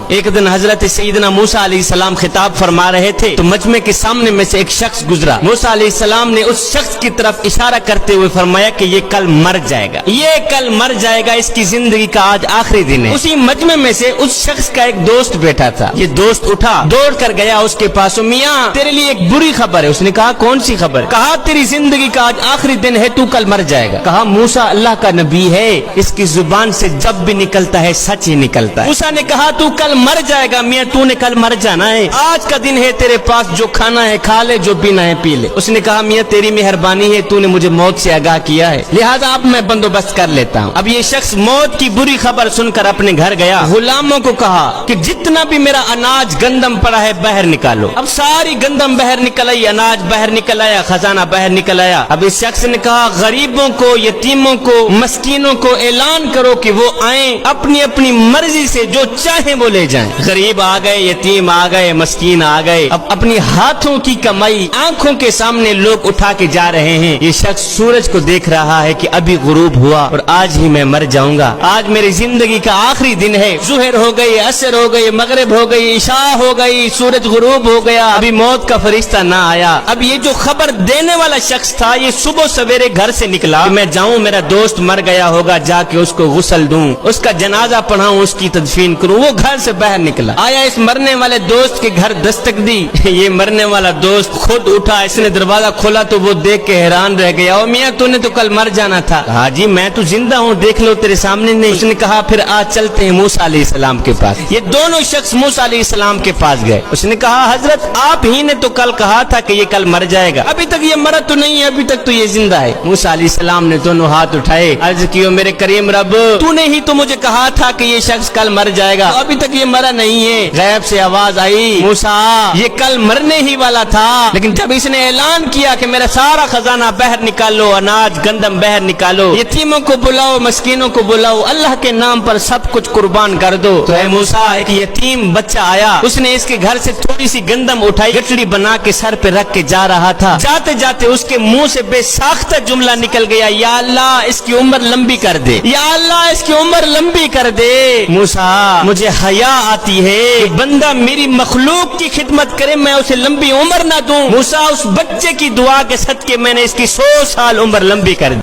ایک دن حضرت سیدنا موسیٰ علیہ السلام خطاب فرما رہے تھے تو مجمع کے سامنے میں سے ایک شخص گزرا۔ موسیٰ علیہ السلام نے اس شخص کی طرف اشارہ کرتے ہوئے فرمایا کہ یہ کل مر جائے گا، یہ کل مر جائے گا، اس کی زندگی کا آج آخری دن ہے۔ اسی مجمع میں سے اس شخص کا ایک دوست بیٹھا تھا۔ یہ دوست اٹھا، دوڑ کر گیا اس کے پاس، میاں تیرے لیے ایک بری خبر ہے۔ اس نے کہا کون سی خبر؟ کہا تیری زندگی کا آج آخری دن ہے، تو کل مر جائے گا۔ کہا موسیٰ اللہ کا نبی ہے، اس کی زبان سے جب بھی نکلتا ہے سچ ہی نکلتا ہے۔ موسیٰ نے کہا تو کل مر جائے گا، میاں تو نے کل مر جانا ہے، آج کا دن ہے، تیرے پاس جو کھانا ہے کھا لے، جو پینا ہے پی لے۔ اس نے کہا میاں تیری مہربانی ہے، تو نے مجھے موت سے آگاہ کیا ہے، لہذا اب میں بندوبست کر لیتا ہوں۔ اب یہ شخص موت کی بری خبر سن کر اپنے گھر گیا، غلاموں کو کہا کہ جتنا بھی میرا اناج گندم پڑا ہے باہر نکالو۔ اب ساری گندم باہر نکل آئی، اناج باہر نکل آیا، خزانہ باہر نکل آیا۔ اب اس شخص نے کہا غریبوں کو، یتیموں کو، مسکینوں کو اعلان کرو کہ وہ آئیں، اپنی اپنی مرضی سے جو چاہیں وہ لے جائیں۔ غریب آ گئے، یتیم آ گئے، مسکین آ گئے۔ اب اپنی ہاتھوں کی کمائی آنکھوں کے سامنے لوگ اٹھا کے جا رہے ہیں۔ یہ شخص سورج کو دیکھ رہا ہے کہ ابھی غروب ہوا اور آج ہی میں مر جاؤں گا، آج میری زندگی کا آخری دن ہے۔ ظہر ہو گئی، عصر ہو گئی، مغرب ہو گئی، عشاء ہو گئی، سورج غروب ہو گیا، ابھی موت کا فرشتہ نہ آیا۔ اب یہ جو خبر دینے والا شخص تھا یہ صبح سویرے گھر سے نکلا کہ میں جاؤں، میرا دوست مر گیا ہوگا، جا کے اس کو غسل دوں، اس کا جنازہ پڑھاؤں، اس کی تدفین کروں۔ وہ گھر سے باہر نکلا، آیا اس مرنے والے دوست کے گھر دستک دی۔ یہ مرنے والا دوست خود اٹھا، اس نے دروازہ کھولا تو وہ دیکھ کے حیران رہ گیا، او میاں تو نے تو کل مر جانا تھا۔ کہا جی میں تو زندہ ہوں، دیکھ لو تیرے سامنے نہیں۔ اس نے کہا پھر آج چلتے ہیں موسیٰ علیہ السلام کے پاس۔ یہ دونوں شخص موسیٰ علیہ السلام کے پاس گئے۔ اس نے کہا حضرت آپ ہی نے تو کل کہا تھا کہ یہ کل مر جائے گا، ابھی تک یہ مرا تو نہیں ہے، ابھی تک تو یہ زندہ ہے۔ موسیٰ علیہ السلام نے دونوں ہاتھ اٹھائے، عرض کیو میرے کریم رب تو نے ہی تو مجھے کہا تھا کہ یہ شخص کل مر جائے گا، ابھی تک یہ مرا نہیں ہے۔ غیب سے آواز آئی موسیٰ یہ کل مرنے ہی والا تھا، لیکن جب اس نے اعلان کیا کہ میرا سارا خزانہ باہر نکالو، اناج گندم باہر نکالو، یتیموں کو بلاؤ، مسکینوں کو بلاؤ، اللہ کے نام پر سب کچھ قربان کر دو، تو اے موسیٰ ایک یتیم بچہ آیا، اس نے اس کے گھر سے تھوڑی سی گندم اٹھائی، گٹڑی بنا کے سر پہ رکھ کے جا رہا تھا، جاتے جاتے اس کے منہ سے بے ساختہ جملہ نکل گیا، یا اللہ اس کی عمر لمبی کر دے، یا اللہ اس کی عمر لمبی کر دے۔ موسیٰ مجھے حیا آتی ہے کہ بندہ میری مخلوق کی خدمت کرے، میں اسے لمبی عمر نہ دوں۔ موسیٰ اس بچے کی دعا کے صدقے میں نے اس کی 100 سال عمر لمبی کر دی۔